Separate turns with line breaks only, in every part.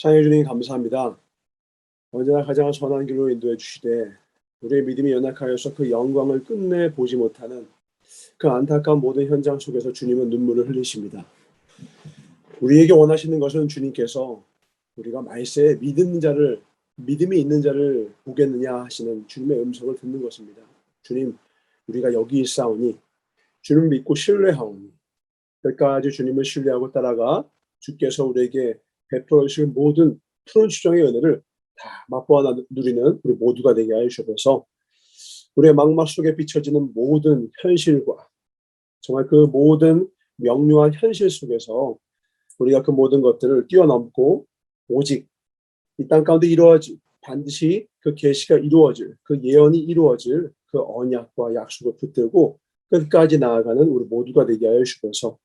사랑해 주님 감사합니다. 언제나 가장 선한 길로 인도해 주시되 우리의 믿음이 연약하여서 그 영광을 끝내 보지 못하는 그 안타까운 모든 현장 속에서 주님은 눈물을 흘리십니다. 우리에게 원하시는 것은 주님께서 우리가 말세에 믿음이 있는 자를 보겠느냐 하시는 주님의 음성을 듣는 것입니다. 주님, 우리가 여기 있사오니 주님 믿고 신뢰하오니 끝까지 주님을 신뢰하고 따라가 주께서 우리에게 베풀어 주신 모든 푸른 추정의 은혜를 다 맛보아 누리는 우리 모두가 되게 하여 주셔서 우리의 망막 속에 비춰지는 모든 현실과 정말 그 모든 명료한 현실 속에서 우리가 그 모든 것들을 뛰어넘고 오직 이 땅 가운데 반드시 그 계시가 이루어질, 그 예언이 이루어질 그 언약과 약속을 붙들고 끝까지 나아가는 우리 모두가 되게 하여 주셔서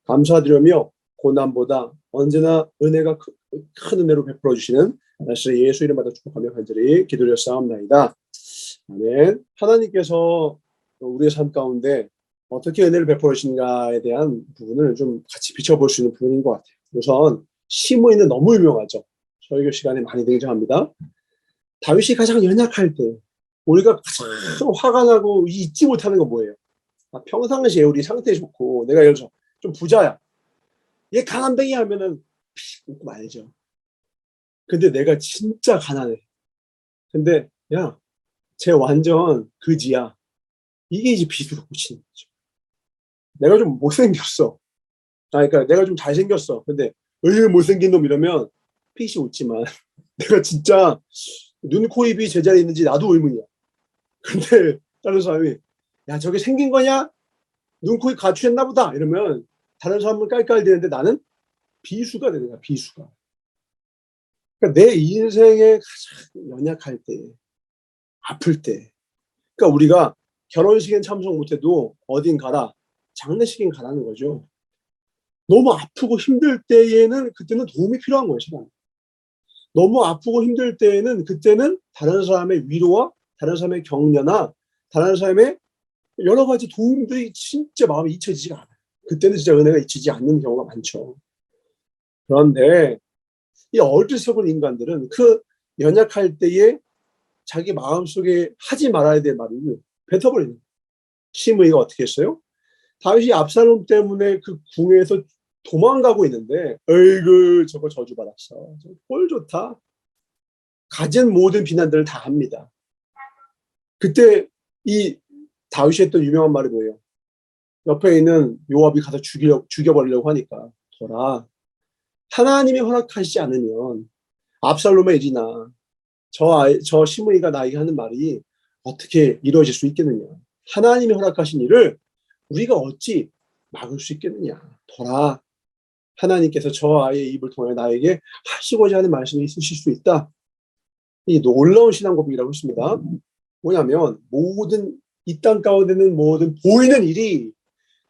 감사드리며 고난보다 언제나 은혜가 큰 은혜로 베풀어 주시는 나시의 예수 이름마다 축복하며 간절히 기도드렸사옵나이다. 아멘. 하나님께서 우리의 삶 가운데 어떻게 은혜를 베풀어 주신가에 대한 부분을 좀 같이 비춰볼 수 있는 부분인 것 같아요. 우선 시므이는 너무 유명하죠. 설교 시간에 많이 등장합니다. 다윗이 가장 연약할 때 우리가 가장 화가 나고 잊지 못하는 건 뭐예요? 평상시에 우리 상태 좋고 내가 예를 들어서 좀 부자야. 얘 가난뱅이 하면은 웃고 말죠. 근데 내가 진짜 가난해. 근데 야, 쟤 완전 그지야. 이게 이제 비수로 꽂히는 거죠. 내가 좀 못생겼어. 그러니까 내가 좀 잘생겼어. 근데 으 못생긴 놈 이러면 핏이 웃지만 내가 진짜 눈, 코, 입이 제자리에 있는지 나도 의문이야. 근데 다른 사람이 야 저게 생긴 거냐? 눈, 코, 입 갖추었나 보다. 이러면 다른 사람은 깔깔대는데 나는 비수가 되는 거야. 비수가. 그러니까 내 인생에 가장 연약할 때, 아플 때, 그러니까 우리가 결혼식엔 참석 못해도 어딘 가라, 장례식엔 가라는 거죠. 너무 아프고 힘들 때에는 그때는 도움이 필요한 거예요. 사람. 너무 아프고 힘들 때에는 그때는 다른 사람의 위로와 다른 사람의 격려나 다른 사람의 여러 가지 도움들이 진짜 마음에 잊혀지지가 않아요. 그때는 진짜 은혜가 잊히지 않는 경우가 많죠. 그런데 이 어리석은 인간들은 그 연약할 때에 자기 마음속에 하지 말아야 될 말을 뱉어버리는 거예요. 시므이가 어떻게 했어요? 다윗이 압살롬 때문에 그 궁에서 도망가고 있는데 어이구 저거 저주받았어. 꼴 좋다. 가진 모든 비난들을 다 합니다. 그때 이 다윗이 했던 유명한 말이 뭐예요? 옆에 있는 요압이 가서 죽여버리려고 하니까 돌아. 하나님이 허락하시지 않으면 압살롬의 일이나 저 시므이가 나에게 하는 말이 어떻게 이루어질 수 있겠느냐. 하나님이 허락하신 일을 우리가 어찌 막을 수 있겠느냐. 돌아. 하나님께서 저 아이의 입을 통해 나에게 하시고자 하는 말씀이 있으실 수 있다. 이 놀라운 신앙 고백이라고 했습니다. 뭐냐면 모든 이 땅 가운데는 모든 보이는 일이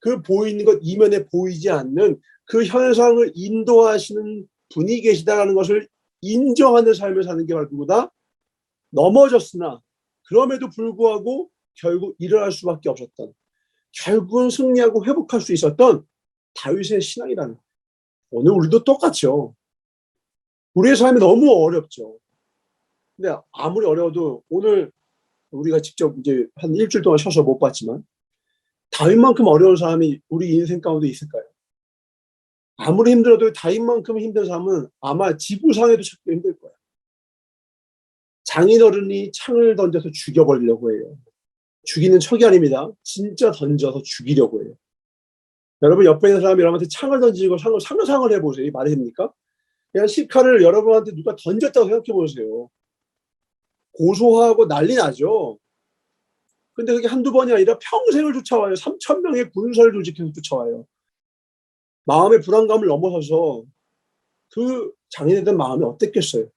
그 보이는 것 이면에 보이지 않는 그 현상을 인도하시는 분이 계시다라는 것을 인정하는 삶을 사는 게 말보다 넘어졌으나 그럼에도 불구하고 결국 일어날 수밖에 없었던 결국은 승리하고 회복할 수 있었던 다윗의 신앙이라는 거예요. 오늘 우리도 똑같죠. 우리의 삶이 너무 어렵죠. 근데 아무리 어려워도 오늘 우리가 직접 이제 한 일주일 동안 쉬어서 못 봤지만 다윗만큼 어려운 사람이 우리 인생 가운데 있을까요? 아무리 힘들어도 다윗만큼 힘든 사람은 아마 지구상에도 찾기 힘들 거야. 장인어른이 창을 던져서 죽여버리려고 해요. 죽이는 척이 아닙니다. 진짜 던져서 죽이려고 해요. 여러분 옆에 있는 사람이 여러분한테 창을 던지고 상상을 해보세요. 이 말이 됩니까? 그냥 식칼을 여러분한테 누가 던졌다고 생각해 보세요. 고소하고 난리 나죠. 근데 그게 한두 번이 아니라 평생을 쫓아와요. 3,000명의 군사를 조직해서 쫓아와요. 마음의 불안감을 넘어서서 그 장인에 대한 마음이 어땠겠어요?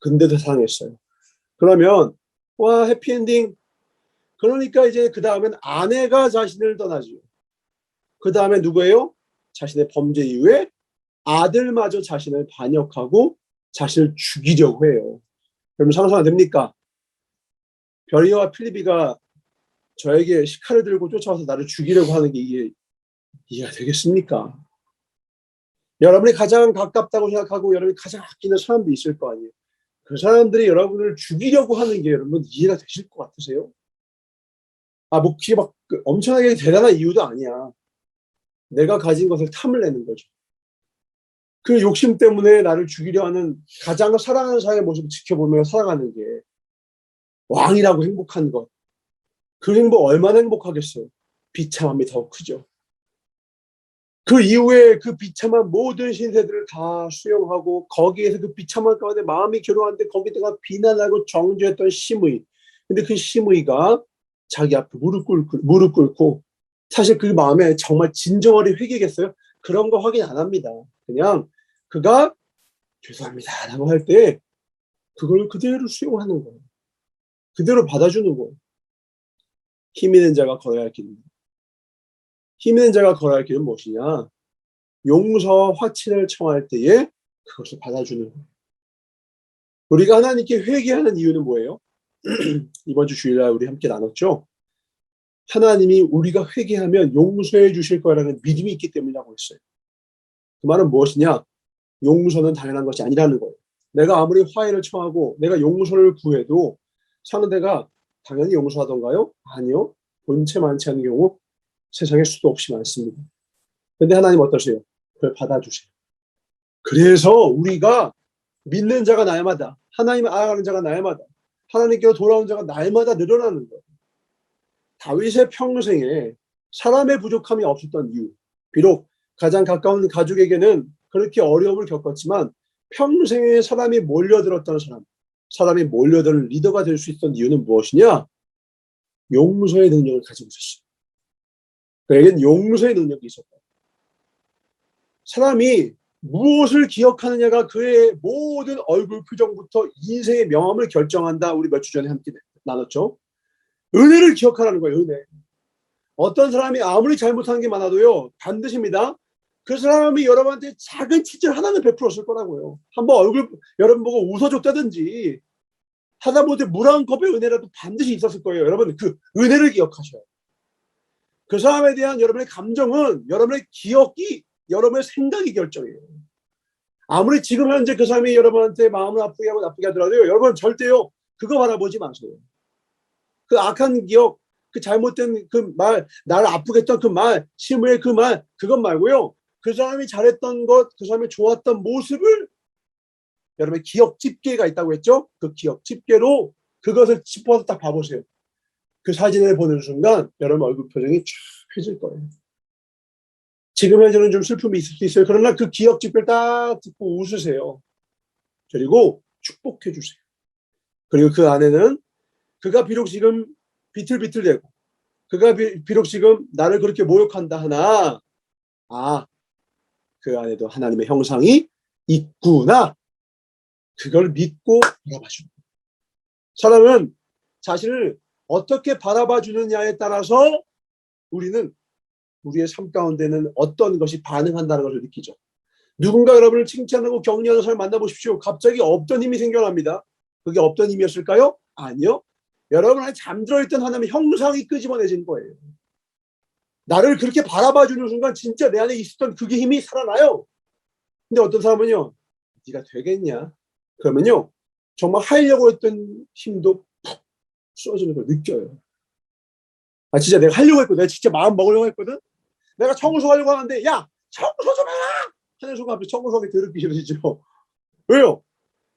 근데도 사랑했어요. 그러면 와 해피엔딩. 그러니까 이제 그 다음엔 아내가 자신을 떠나죠. 그 다음에 누구예요? 자신의 범죄 이후에 아들마저 자신을 반역하고 자신을 죽이려고 해요. 그러면 상상이 됩니까? 별이와 필리비가 저에게 식칼을 들고 쫓아와서 나를 죽이려고 하는 게 이게 이해가 되겠습니까? 여러분이 가장 가깝다고 생각하고 여러분이 가장 아끼는 사람도 있을 거 아니에요. 그 사람들이 여러분을 죽이려고 하는 게 여러분 이해가 되실 것 같으세요? 뭐 그게 막 엄청나게 대단한 이유도 아니야. 내가 가진 것을 탐을 내는 거죠. 그 욕심 때문에 나를 죽이려 하는 가장 사랑하는 사람의 모습을 지켜보며 살아가는 게 왕이라고 행복한 것. 그 행복 얼마나 행복하겠어요. 비참함이 더 크죠. 그 이후에 그 비참한 모든 신세들을 다 수용하고 거기에서 그 비참한 가운데 마음이 괴로웠는데 거기다가 비난하고 정죄했던 심의. 근데 그 심의가 자기 앞에 무릎 꿇고 사실 그 마음에 정말 진정어리 회개겠어요? 그런 거 확인 안 합니다. 그냥 그가 죄송합니다 라고 할 때 그걸 그대로 수용하는 거예요. 그대로 받아주는 거예요. 힘 있는 자가 걸어야 할 길입니다. 힘 있는 자가 걸어야 할 길은 무엇이냐? 용서와 화친을 청할 때에 그것을 받아주는 거예요. 우리가 하나님께 회개하는 이유는 뭐예요? 이번 주 주일날 우리 함께 나눴죠? 하나님이 우리가 회개하면 용서해 주실 거라는 믿음이 있기 때문이라고 했어요. 그 말은 무엇이냐? 용서는 당연한 것이 아니라는 거예요. 내가 아무리 화해를 청하고 내가 용서를 구해도 상대가 당연히 용서하던가요? 아니요. 본체 많지 않은 경우 세상에 수도 없이 많습니다. 근데 하나님 어떠세요? 그걸 받아주세요. 그래서 우리가 믿는 자가 날마다 하나님을 알아가는 자가 날마다 하나님께로 돌아온 자가 날마다 늘어나는 거예요. 다윗의 평생에 사람의 부족함이 없었던 이유. 비록 가장 가까운 가족에게는 그렇게 어려움을 겪었지만 평생에 사람이 몰려들었던 사람이 몰려드는 리더가 될 수 있었던 이유는 무엇이냐? 용서의 능력을 가지고 있었어요. 그에겐 용서의 능력이 있었다. 사람이 무엇을 기억하느냐가 그의 모든 얼굴 표정부터 인생의 명암을 결정한다. 우리 몇 주 전에 함께 나눴죠. 은혜를 기억하라는 거예요. 은혜. 어떤 사람이 아무리 잘못하는 게 많아도요. 반드시입니다. 그 사람이 여러분한테 작은 칭찬 하나는 베풀었을 거라고요. 한번 얼굴 여러분 보고 웃어줬다든지 하다못해 물 한 컵의 은혜라도 반드시 있었을 거예요. 여러분 그 은혜를 기억하셔야 돼요. 그 사람에 대한 여러분의 감정은 여러분의 기억이 여러분의 생각이 결정해요. 아무리 지금 현재 그 사람이 여러분한테 마음을 아프게 하고 나쁘게 하더라도요. 여러분 절대요. 그거 바라보지 마세요. 그 악한 기억, 그 잘못된 그 말, 나를 아프게 했던 그 말, 심의 그 말, 그것 말고요. 그 사람이 잘했던 것, 그 사람이 좋았던 모습을 여러분의 기억 집계가 있다고 했죠? 그 기억 집계로 그것을 짚어서 딱 봐보세요. 그 사진을 보는 순간 여러분 얼굴 표정이 쫙 펴질 거예요. 지금 현재는 좀 슬픔이 있을 수 있어요. 그러나 그 기억 집계를 딱 듣고 웃으세요. 그리고 축복해 주세요. 그리고 그 안에는 그가 비록 지금 비틀비틀대고 그가 비록 지금 나를 그렇게 모욕한다 하나 그 안에도 하나님의 형상이 있구나. 그걸 믿고 바라봐 주는 거예요. 사람은 자신을 어떻게 바라봐 주느냐에 따라서 우리는 우리의 삶 가운데는 어떤 것이 반응한다는 것을 느끼죠. 누군가 여러분을 칭찬하고 격려하는 사람을 만나보십시오. 갑자기 없던 힘이 생겨납니다. 그게 없던 힘이었을까요? 아니요. 여러분 안에 잠들어 있던 하나님의 형상이 끄집어내진 거예요. 나를 그렇게 바라봐주는 순간 진짜 내 안에 있었던 그게 힘이 살아나요. 근데 어떤 사람은요. 네가 되겠냐? 그러면요. 정말 하려고 했던 힘도 푹 쏘지는 걸 느껴요. 진짜 내가 하려고 했거든. 내가 진짜 마음 먹으려고 했거든. 내가 청소하려고 하는데 야 청소 좀 해라! 하는 순간 앞에 청소하기 더럽기 싫으시죠? 왜요?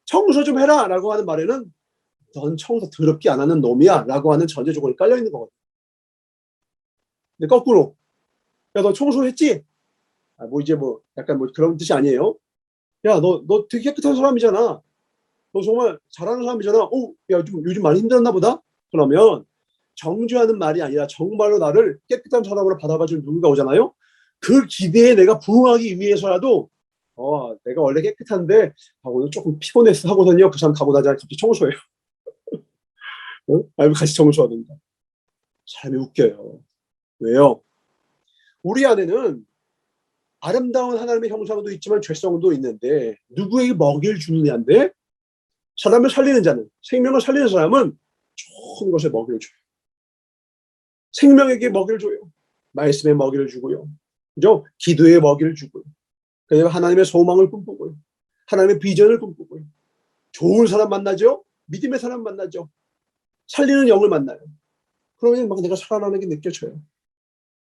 청소 좀 해라! 라고 하는 말에는 넌 청소 더럽게 안 하는 놈이야 라고 하는 전제 조건이 깔려있는 거거든. 근데 거꾸로 야 너 청소했지? 이제 약간 그런 뜻이 아니에요. 야 너 되게 깨끗한 사람이잖아. 너 정말 잘하는 사람이잖아. 야 요즘 많이 힘들었나 보다? 그러면 정죄하는 말이 아니라 정말로 나를 깨끗한 사람으로 받아봐주는 누군가 오잖아요. 그 기대에 내가 부응하기 위해서라도 내가 원래 깨끗한데 오늘 조금 피곤했어 하고선요. 그 사람 가고 나서 갑자기 청소해요. 아니면 같이 청소하든가. 사람이 웃겨요. 왜요? 우리 안에는 아름다운 하나님의 형상도 있지만 죄성도 있는데 누구에게 먹이를 주느냐인데 사람을 살리는 자는 생명을 살리는 사람은 좋은 것에 먹이를 줘요. 생명에게 먹이를 줘요. 말씀에 먹이를 주고요. 그죠? 기도에 먹이를 주고요. 그래서 하나님의 소망을 꿈꾸고요. 하나님의 비전을 꿈꾸고요. 좋은 사람 만나죠. 믿음의 사람 만나죠. 살리는 영을 만나요. 그러면 막 내가 살아나는 게 느껴져요.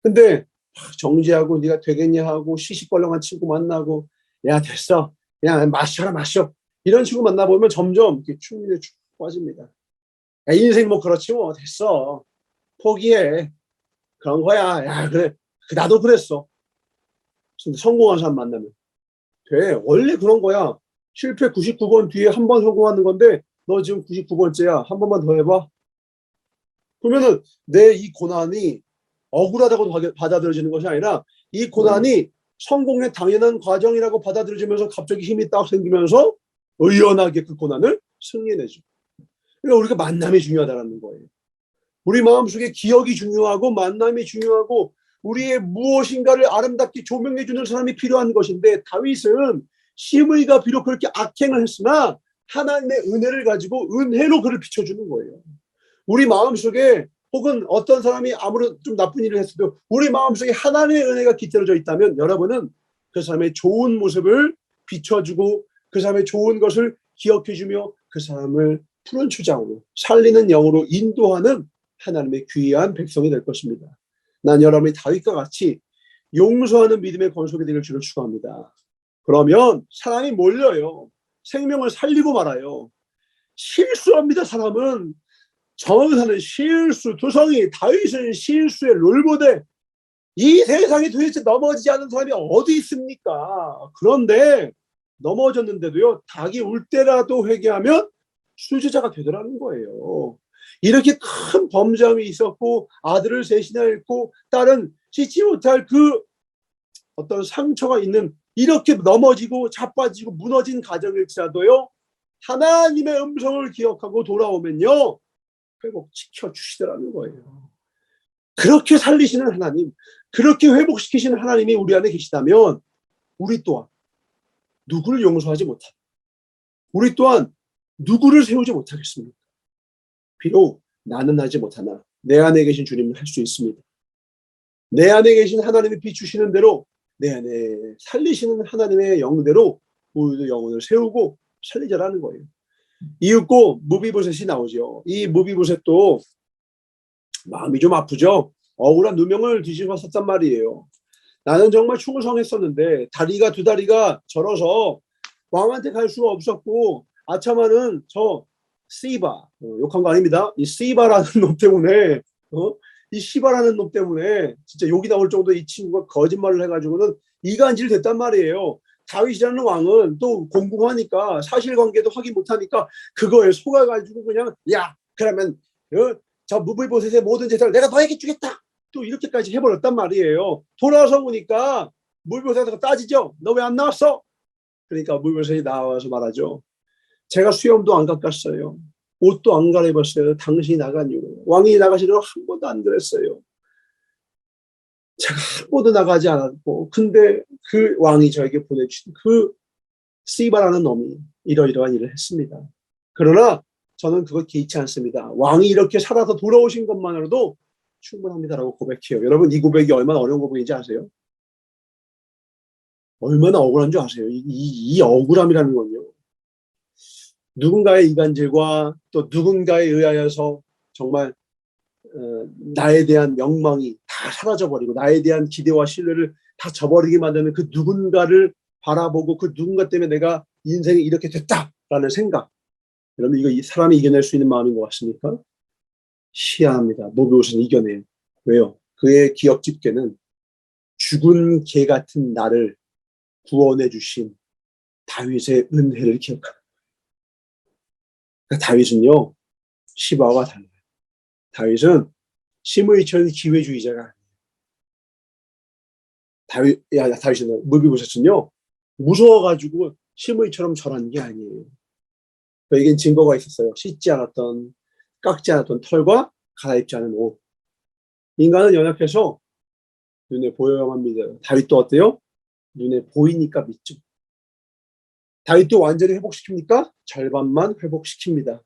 근데 정지하고 네가 되겠냐 하고 시시껄렁한 친구 만나고 야 됐어. 그냥 마셔라 마셔. 이런 친구 만나보면 점점 충분히 쭉 빠집니다. 야, 인생 뭐 그렇지 뭐 됐어. 포기해. 그런 거야. 야 그래. 나도 그랬어. 근데 성공한 사람 만나면 돼. 원래 그런 거야. 실패 99번 뒤에 한 번 성공하는 건데 너 지금 99번째야. 한 번만 더 해봐. 그러면은 내 이 고난이 억울하다고 받아들여지는 것이 아니라 이 고난이 성공의 당연한 과정이라고 받아들여지면서 갑자기 힘이 딱 생기면서 의연하게 그 고난을 승리해내죠. 그러니까 우리가 만남이 중요하다는 거예요. 우리 마음속에 기억이 중요하고 만남이 중요하고 우리의 무엇인가를 아름답게 조명해주는 사람이 필요한 것인데 다윗은 시므이가 비록 그렇게 악행을 했으나 하나님의 은혜를 가지고 은혜로 그를 비춰주는 거예요. 우리 마음속에 혹은 어떤 사람이 아무런 좀 나쁜 일을 했어도 우리 마음속에 하나님의 은혜가 깃들어져 있다면 여러분은 그 사람의 좋은 모습을 비춰주고 그 사람의 좋은 것을 기억해주며 그 사람을 푸른 추장으로 살리는 영으로 인도하는 하나님의 귀한 백성이 될 것입니다. 난 여러분이 다윗과 같이 용서하는 믿음의 권속이 되길 주를 축원합니다. 그러면 사람이 몰려요. 생명을 살리고 말아요. 실수합니다. 사람은 정사는 실수, 두성이 다윗은 실수의 롤모델. 이 세상에 도대체 넘어지지 않은 사람이 어디 있습니까? 그런데 넘어졌는데도요. 닭이 울 때라도 회개하면 수제자가 되더라는 거예요. 이렇게 큰 범죄함이 있었고 아들을 셋이나 잃고 딸은 씻지 못할 그 어떤 상처가 있는 이렇게 넘어지고 자빠지고 무너진 가정일지라도요. 하나님의 음성을 기억하고 돌아오면요. 회복시켜 주시더라는 거예요. 그렇게 살리시는 하나님, 그렇게 회복시키시는 하나님이 우리 안에 계시다면 우리 또한 누구를 용서하지 못하고 우리 또한 누구를 세우지 못하겠습니까? 비록 나는 하지 못하나 내 안에 계신 주님은 할 수 있습니다. 내 안에 계신 하나님이 비추시는 대로 내 안에 살리시는 하나님의 영대로 우리도 영혼을 세우고 살리자라는 거예요. 이윽고 무비보셋이 나오죠. 이 무비보셋도 마음이 좀 아프죠. 억울한 누명을 뒤집어 썼단 말이에요. 나는 정말 충성했었는데 다리가 두 다리가 절어서 왕한테 갈 수가 없었고 아차마는 저 씨바 욕한 거 아닙니다. 이 씨바라는 놈 때문에 이 시바라는 놈 때문에 진짜 욕이 나올 정도 이 친구가 거짓말을 해가지고는 이간질 됐단 말이에요. 다윗이라는 왕은 또 공공하니까 사실관계도 확인 못하니까 그거에 속아가지고 그냥 야 그러면 저 무비보셋의 모든 재산을 내가 너에게 주겠다. 또 이렇게까지 해버렸단 말이에요. 돌아서 보니까 무비보셋이 따지죠. 너 왜 안 나왔어? 그러니까 무비보셋이 나와서 말하죠. 제가 수염도 안 깎았어요. 옷도 안 갈아입었어요. 당신이 나간 이후로. 왕이 나가시려고 한 번도 안 그랬어요. 제가 한 번도 나가지 않았고 근데 그 왕이 저에게 보내주신 그 씨바라는 놈이 이러이러한 일을 했습니다. 그러나 저는 그거 개의치 않습니다. 왕이 이렇게 살아서 돌아오신 것만으로도 충분합니다라고 고백해요. 여러분 이 고백이 얼마나 어려운 고백인지 아세요? 얼마나 억울한 줄 아세요? 이 억울함이라는 건요. 누군가의 이간질과 또 누군가에 의하여서 정말 나에 대한 명망이 다 사라져버리고 나에 대한 기대와 신뢰를 다 저버리게 만드는 그 누군가를 바라보고 그 누군가 때문에 내가 인생이 이렇게 됐다라는 생각. 여러분 이거 사람이 이겨낼 수 있는 마음인 것 같습니까? 희한합니다. 무비보셋은 이겨내요. 왜요? 그의 기억 집계는 죽은 개 같은 나를 구원해 주신 다윗의 은혜를 기억합니다. 그러니까 다윗은요. 시바와 달라요. 다윗은 시므이처럼 기회주의자가 아니에요. 다윗은 무비보셋은요. 무서워가지고 시므이처럼 절한 게 아니에요. 그에겐 증거가 있었어요. 씻지 않았던 깎지 않았던 털과 갈아입지 않은 옷. 인간은 연약해서 눈에 보여야만 믿어요. 다윗도 어때요? 눈에 보이니까 믿죠. 다윗도 완전히 회복시킵니까? 절반만 회복시킵니다.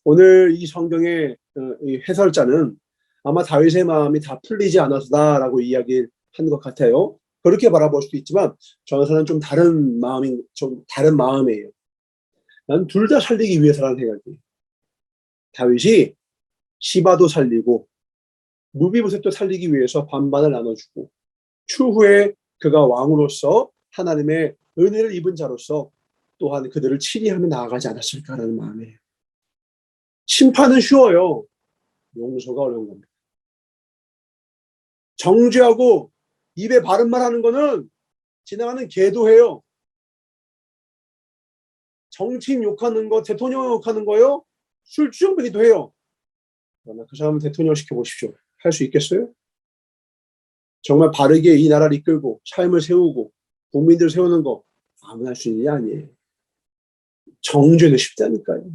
오늘 이 성경의 이 해설자는 아마 다윗의 마음이 다 풀리지 않아서다라고 이야기한 것 같아요. 그렇게 바라볼 수도 있지만 전사는 좀 다른 마음이에요. 난 둘 다 살리기 위해서라는 생각이에요. 다윗이 시바도 살리고 무비보셋도 살리기 위해서 반반을 나눠주고 추후에 그가 왕으로서 하나님의 은혜를 입은 자로서 또한 그들을 치리하며 나아가지 않았을까라는 마음이에요. 심판은 쉬워요. 용서가 어려운 겁니다. 정죄하고 입에 바른 말 하는 거는 지나가는 개도 해요. 정치인 욕하는 거, 대통령 욕하는 거요. 술주정뱅이도 해요. 그러나 그 사람을 대통령 시켜보십시오. 할 수 있겠어요? 정말 바르게 이 나라를 이끌고 삶을 세우고 국민들을 세우는 거 아무나 할 수 있는 게 아니에요. 정죄도 쉽다니까요.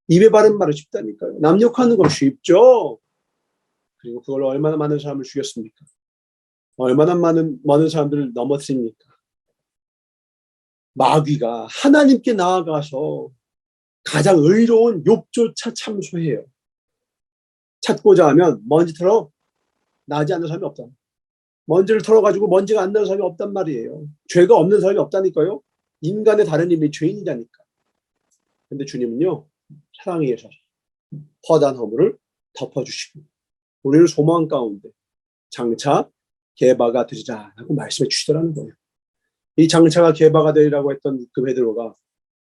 입에 바른 말은 쉽다니까요. 남 욕하는 건 쉽죠. 그리고 그걸로 얼마나 많은 사람을 죽였습니까? 얼마나 많은 사람들을 넘어뜨립니까? 마귀가 하나님께 나아가서 가장 의로운 욕조차 참소해요. 찾고자 하면 먼지 털어 나지 않는 사람이 없다. 먼지를 털어가지고 먼지가 안 나는 사람이 없단 말이에요. 죄가 없는 사람이 없다니까요. 인간의 다른 이름이 죄인이라니까. 근데 주님은요, 사랑에 의해서 허다한 허물을 덮어주시고 우리를 소망 가운데 장차 게바가 되리라라고 말씀해 주시더라는 거예요. 이 장차가 게바가 되리라고 했던 그 베드로가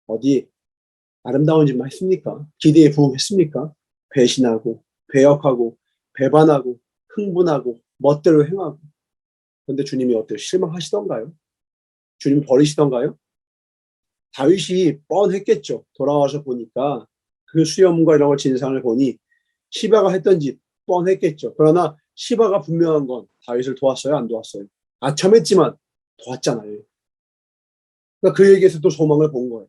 어디 아름다운 짓만 했습니까? 기대에 부응했습니까? 배신하고 배역하고 배반하고 흥분하고 멋대로 행하고. 그런데 주님이 어때요? 실망하시던가요? 주님이 버리시던가요? 다윗이 뻔했겠죠. 돌아와서 보니까 그 수염과 이런 걸 진상을 보니 시바가 했던 짓 뻔했겠죠. 그러나 시바가 분명한 건 다윗을 도왔어요? 안 도왔어요? 아첨했지만 도왔잖아요. 그러니까 그에게서 또 소망을 본 거예요.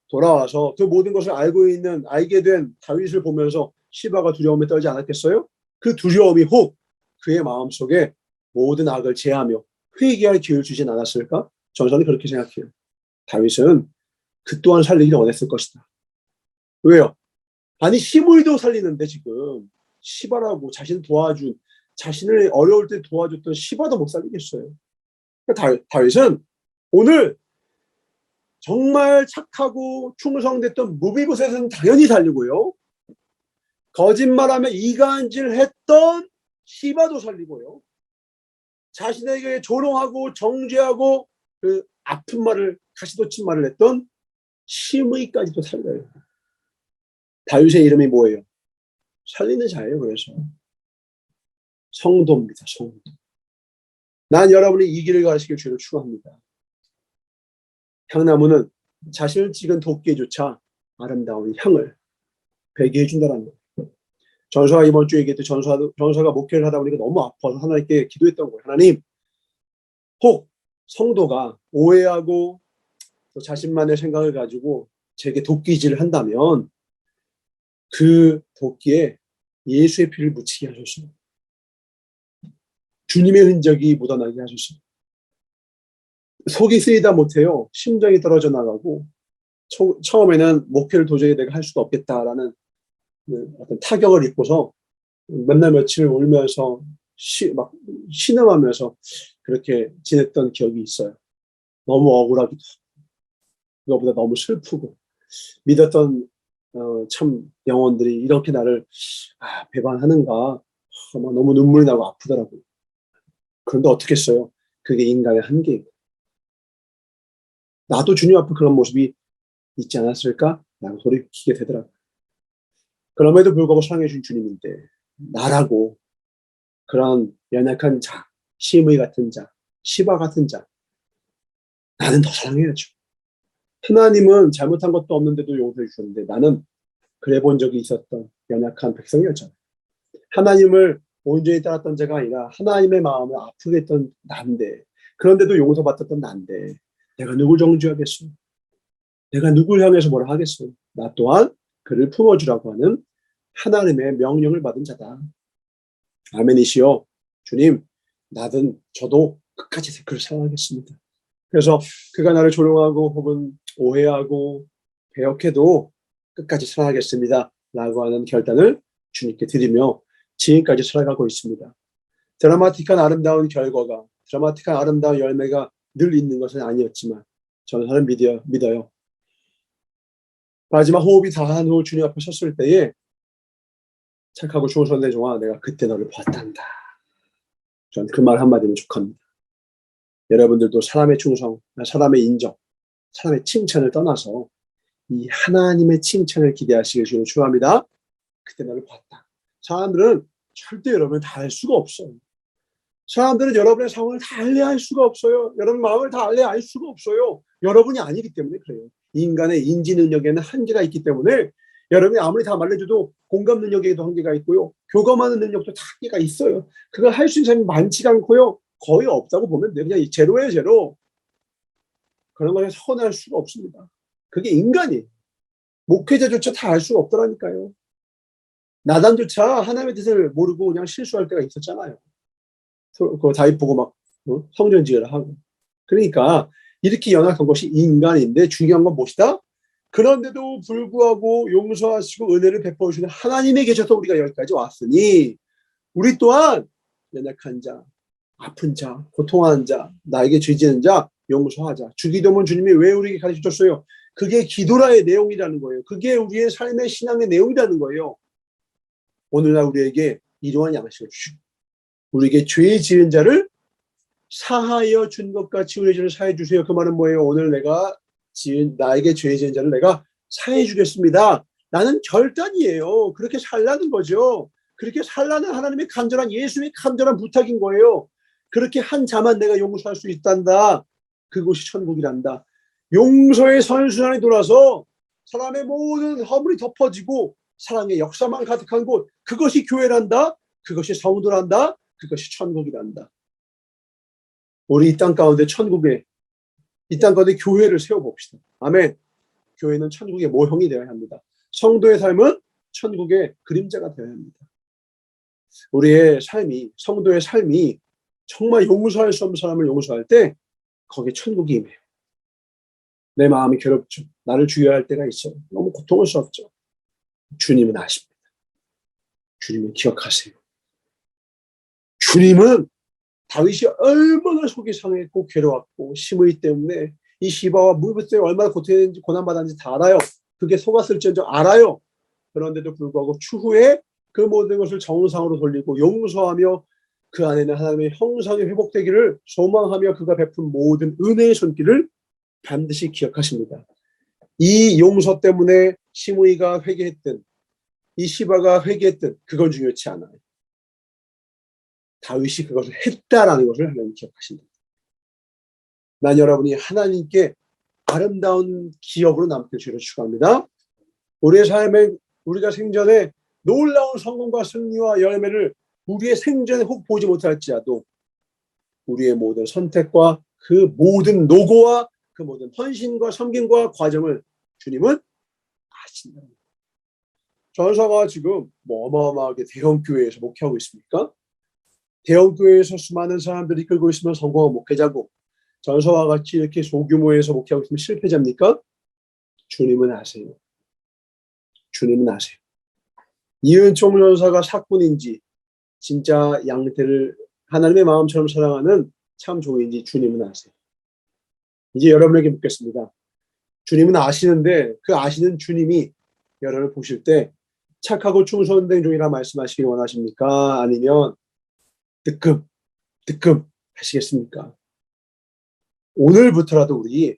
돌아와서 그 모든 것을 알게 된 다윗을 보면서 시바가 두려움에 떨지 않았겠어요? 그 두려움이 혹 그의 마음속에 모든 악을 제하며 회개할 기회를 주진 않았을까? 저는 그렇게 생각해요. 다윗은 그 또한 살리기를 원했을 것이다. 왜요? 아니 시므이도 살리는데 지금 시바라고 자신을 어려울 때 도와줬던 시바도 못 살리겠어요. 그러니까 다윗은 오늘 정말 착하고 충성됐던 무비보셋은 당연히 살리고요. 거짓말하며 이간질 했던 시바도 살리고요. 자신에게 조롱하고 정죄하고 그 아픈 말을 가시돋친 말을 했던 시므이까지도 살려요. 다윗의 이름이 뭐예요? 살리는 자예요. 그래서 성도입니다. 성도. 난 여러분이 이 길을 가시길 주로 축원합니다. 향나무는 자신을 찍은 도끼조차 아름다운 향을 배게 해준다는 거예요. 전서가 이번 주에 얘기했듯 전서가 목회를 하다 보니까 너무 아파서 하나님께 기도했던 거예요. 하나님, 혹 성도가 오해하고 또 자신만의 생각을 가지고 제게 도끼질을 한다면 그 도끼에 예수의 피를 묻히게 하소서. 주님의 흔적이 묻어나게 하소서. 속이 쓰이다 못해요. 심장이 떨어져 나가고 처음에는 목회를 도저히 내가 할 수가 없겠다라는 어떤 타격을 입고서 몇 날 며칠 울면서 막 신음하면서 그렇게 지냈던 기억이 있어요. 너무 억울하기도 하고 그거보다 너무 슬프고 믿었던 참 영혼들이 이렇게 나를 배반하는가 막 너무 눈물이 나고 아프더라고요. 그런데 어떻게 했어요? 그게 인간의 한계이고 나도 주님 앞에 그런 모습이 있지 않았을까? 라고 돌이키게 되더라고요. 그럼에도 불구하고 사랑해 주신 주님인데 나라고 그런 연약한 자, 시므이 같은 자, 시바 같은 자 나는 더 사랑해야죠. 하나님은 잘못한 것도 없는데도 용서해 주셨는데 나는 그래 본 적이 있었던 연약한 백성이었잖아요. 하나님을 온전히 따랐던 자가 아니라 하나님의 마음을 아프게 했던 난데 그런데도 용서받았던 난데 내가 누굴 정죄하겠어? 내가 누굴 향해서 뭐라 하겠어? 나 또한 그를 품어주라고 하는 하나님의 명령을 받은 자다. 아멘이시여. 주님, 저도 끝까지 그를 사랑하겠습니다. 그래서 그가 나를 조롱하고 혹은 오해하고 배역해도 끝까지 사랑하겠습니다. 라고 하는 결단을 주님께 드리며 지금까지 살아가고 있습니다. 드라마틱한 아름다운 결과가 드라마틱한 아름다운 열매가 늘 있는 것은 아니었지만 저는 믿어요. 마지막 호흡이 다한 후 주님 앞에 섰을 때에 착하고 좋은 선대종아, 내가 그때 너를 봤단다. 저는 그 말 한마디는 족합니다. 여러분들도 사람의 충성, 사람의 인정, 사람의 칭찬을 떠나서 이 하나님의 칭찬을 기대하시길 주님 축원합니다. 그때 너를 봤다. 사람들은 절대 여러분을 다 알 수가 없어요. 사람들은 여러분의 상황을 다 알려 수가 없어요. 여러분 마음을 다 알려 수가 없어요. 여러분이 아니기 때문에 그래요. 인간의 인지 능력에는 한계가 있기 때문에 여러분이 아무리 다 말해줘도 공감 능력에도 한계가 있고요. 교감하는 능력도 다 한계가 있어요. 그걸 할 수 있는 사람이 많지가 않고요. 거의 없다고 보면 돼요. 그냥 제로예요, 제로. 그런 것에 선할 수가 없습니다. 그게 인간이에요. 목회자조차 다 알 수가 없더라니까요. 나단조차 하나님의 뜻을 모르고 그냥 실수할 때가 있었잖아요. 그 다윗 보고 막 성전 지으라 하고. 그러니까 이렇게 연약한 것이 인간인데 중요한 건 무엇이다? 그런데도 불구하고 용서하시고 은혜를 베풀어주시는 하나님에 계셔서 우리가 여기까지 왔으니 우리 또한 연약한 자, 아픈 자, 고통하는 자, 나에게 죄 지은 자 용서하자. 주기도문 주님이 왜 우리에게 가르쳐줬어요? 그게 기도라의 내용이라는 거예요. 그게 우리의 삶의 신앙의 내용이라는 거예요. 오늘날 우리에게 이러한 양식을 주시고 우리에게 죄 지은 자를 사하여 준 것 같이 우리 죄를 사해 주세요. 그 말은 뭐예요? 오늘 나에게 죄 지은 자를 내가 사해 주겠습니다. 나는 결단이에요. 그렇게 살라는 거죠. 그렇게 살라는 하나님의 간절한 예수의 간절한 부탁인 거예요. 그렇게 한 자만 내가 용서할 수 있단다. 그곳이 천국이란다. 용서의 선순환이 돌아서 사람의 모든 허물이 덮어지고 사랑의 역사만 가득한 곳, 그것이 교회란다. 그것이 성도란다. 그것이 천국이란다. 우리 이 땅 가운데 이 땅 가운데 교회를 세워봅시다. 아멘. 교회는 천국의 모형이 되어야 합니다. 성도의 삶은 천국의 그림자가 되어야 합니다. 우리의 삶이, 성도의 삶이 정말 용서할 수 없는 사람을 용서할 때 거기에 천국이 임해요. 내 마음이 괴롭죠. 나를 주의할 때가 있어요. 너무 고통을 쏟죠. 주님은 아십니다. 주님은 기억하세요. 주님은 다윗이 얼마나 속이 상했고 괴로웠고 시므이 때문에 이 시바와 무브스 때문에 얼마나 고통했는지 고난받았는지 다 알아요. 그게 속았을지언정 알아요. 그런데도 불구하고 추후에 그 모든 것을 정상으로 돌리고 용서하며 그 안에는 하나님의 형상이 회복되기를 소망하며 그가 베푼 모든 은혜의 손길을 반드시 기억하십니다. 이 용서 때문에 시므이가 회개했든 이 시바가 회개했든 그건 중요치 않아요. 다윗이 그것을 했다라는 것을 하나님 기억하신다. 난 여러분이 하나님께 아름다운 기억으로 남길 주기를 축원합니다. 우리의 삶에 우리가 생전에 놀라운 성공과 승리와 열매를 우리의 생전에 혹 보지 못할지라도 우리의 모든 선택과 그 모든 노고와 그 모든 헌신과 섬김과 과정을 주님은 아신다. 전사가 지금 어마어마하게 대형 교회에서 목회하고 있습니까? 대형 교회에서 수많은 사람들이 이끌고 있으면 성공한 목회자고 전서와 같이 이렇게 소규모에서 목회하고 있으면 실패자입니까? 주님은 아세요. 주님은 아세요. 이은총 전사가 사꾼인지 진짜 양태를 하나님의 마음처럼 사랑하는 참 종인지 주님은 아세요. 이제 여러분에게 묻겠습니다. 주님은 아시는데 그 아시는 주님이 여러분을 보실 때 착하고 충성된 종이라 말씀하시길 원하십니까? 아니면 뜨끔 하시겠습니까? 오늘부터라도 우리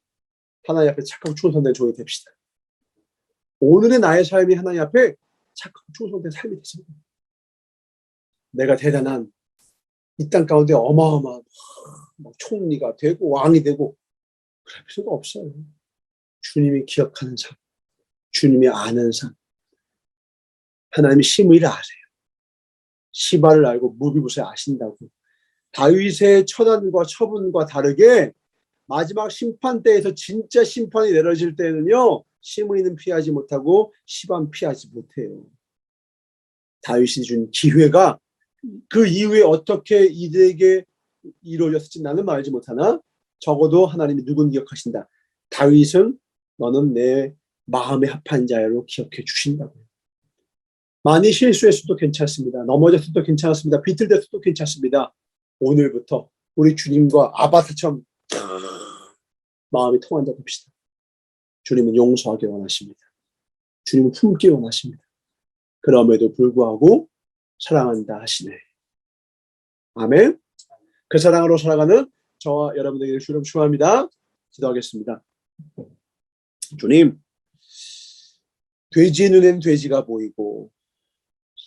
하나님 앞에 착하고 충성된 종이 됩시다. 오늘의 나의 삶이 하나님 앞에 착하고 충성된 삶이 됐습니다. 내가 대단한 이 땅 가운데 어마어마한 총리가 되고 왕이 되고 그럴 필요가 없어요. 주님이 기억하는 삶, 주님이 아는 삶. 하나님이 시므이를 아세요. 시바를 알고 무비봇을 아신다고. 다윗의 처단과 처분과 다르게 마지막 심판 때에서 진짜 심판이 내려질 때는요. 시므이는 피하지 못하고 시바는 피하지 못해요. 다윗이 준 기회가 그 이후에 어떻게 이들에게 이루어졌을지 나는 말하지 못하나 적어도 하나님이 누군 기억하신다. 다윗은 너는 내 마음에 합한 자로 기억해 주신다고요. 많이 실수했어도 괜찮습니다. 넘어졌어도 괜찮습니다. 비틀댔어도 괜찮습니다. 오늘부터 우리 주님과 아바타처럼 마음이 통한다고 합시다. 주님은 용서하기 원하십니다. 주님은 품기 원하십니다. 그럼에도 불구하고 사랑한다 하시네. 아멘. 그 사랑으로 살아가는 저와 여러분에게 주님 축원합니다. 기도하겠습니다. 주님, 돼지의 눈에는 돼지가 보이고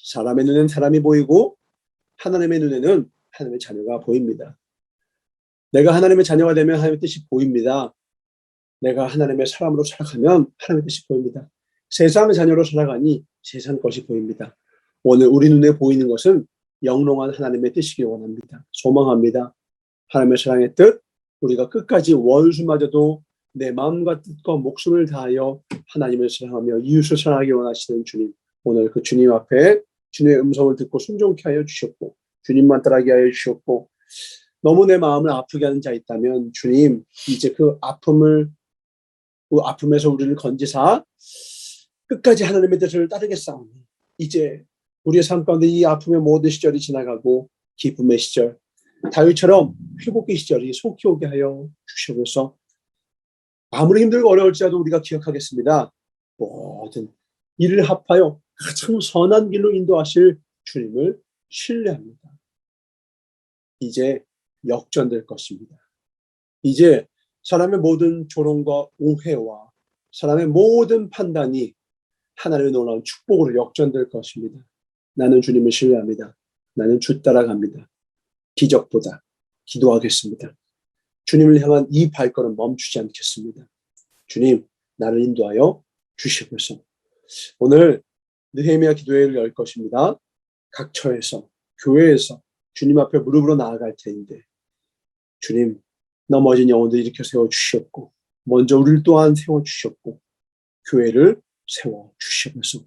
사람의 눈에는 사람이 보이고 하나님의 눈에는 하나님의 자녀가 보입니다. 내가 하나님의 자녀가 되면 하나님의 뜻이 보입니다. 내가 하나님의 사람으로 살아가면 하나님의 뜻이 보입니다. 세상의 자녀로 살아가니 세상 것이 보입니다. 오늘 우리 눈에 보이는 것은 영롱한 하나님의 뜻이길 원합니다. 소망합니다. 하나님의 사랑의 뜻, 우리가 끝까지 원수마저도 내 마음과 뜻과 목숨을 다하여 하나님을 사랑하며 이웃을 사랑하기 원하시는 주님, 오늘 그 주님 앞에 주님의 음성을 듣고 순종케 하여 주셨고 주님만 따르게 하여 주셨고, 너무 내 마음을 아프게 하는 자 있다면 주님, 이제 그 아픔에서 우리를 건지사 끝까지 하나님의 뜻을 따르겠사오니 이제 우리의 삶 가운데 이 아픔의 모든 시절이 지나가고 기쁨의 시절, 다윗처럼 회복의 시절이 속히 오게 하여 주시옵소서. 아무리 힘들고 어려울지라도 우리가 기억하겠습니다. 모든 일을 합하여 가장 선한 길로 인도하실 주님을 신뢰합니다. 이제 역전될 것입니다. 이제 사람의 모든 조롱과 오해와 사람의 모든 판단이 하나님의 놀라운 축복으로 역전될 것입니다. 나는 주님을 신뢰합니다. 나는 주 따라갑니다. 기적보다 기도하겠습니다. 주님을 향한 이 발걸음 멈추지 않겠습니다. 주님, 나를 인도하여 주시옵소서. 오늘 느헤미야 기도회를 열 것입니다. 각 처에서, 교회에서 주님 앞에 무릎으로 나아갈 텐데 주님, 넘어진 영혼들 일으켜 세워주셨고 먼저 우리를 또한 세워주셨고 교회를 세워주시옵소서.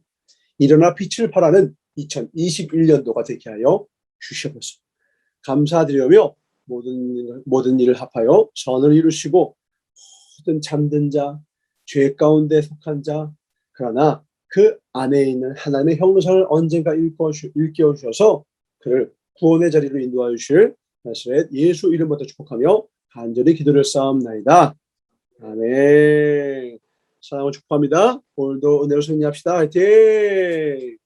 일어나 빛을 발하는 2021년도가 되게 하여 주시옵소서. 감사드리며 모든 일을 합하여 선을 이루시고 모든 잠든 자, 죄 가운데 속한 자, 그러나 그 안에 있는 하나님의 형상을 언젠가 일깨워주셔서 그를 구원의 자리로 인도하여 주실 나사렛 예수 이름부터 축복하며 간절히 기도를 쌓옵나이다. 아멘. 사랑을 축복합니다. 오늘도 은혜로 승리합시다. 화이팅!